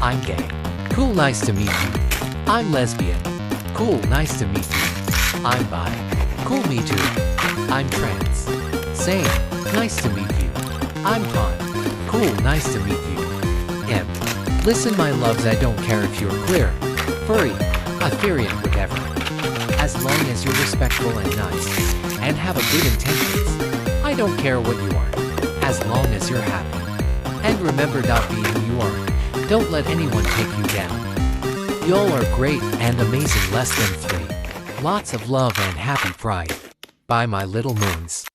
I'm gay. Cool, nice to meet you. I'm lesbian. Cool, nice to meet you. I'm bi. Cool, me too. I'm trans. Same, nice to meet you. I'm pan. Cool, nice to meet you. Imp. Listen, my loves, I don't care if you're queer, furry, Ethereum, whatever. As long as you're respectful and nice, and have a good intentions. I don't care what you are, as long as you're happy. And remember, being who you are, don't let anyone take you down. Y'all are great and amazing, less than 3. Lots of love and happy pride. Bye, my little moons.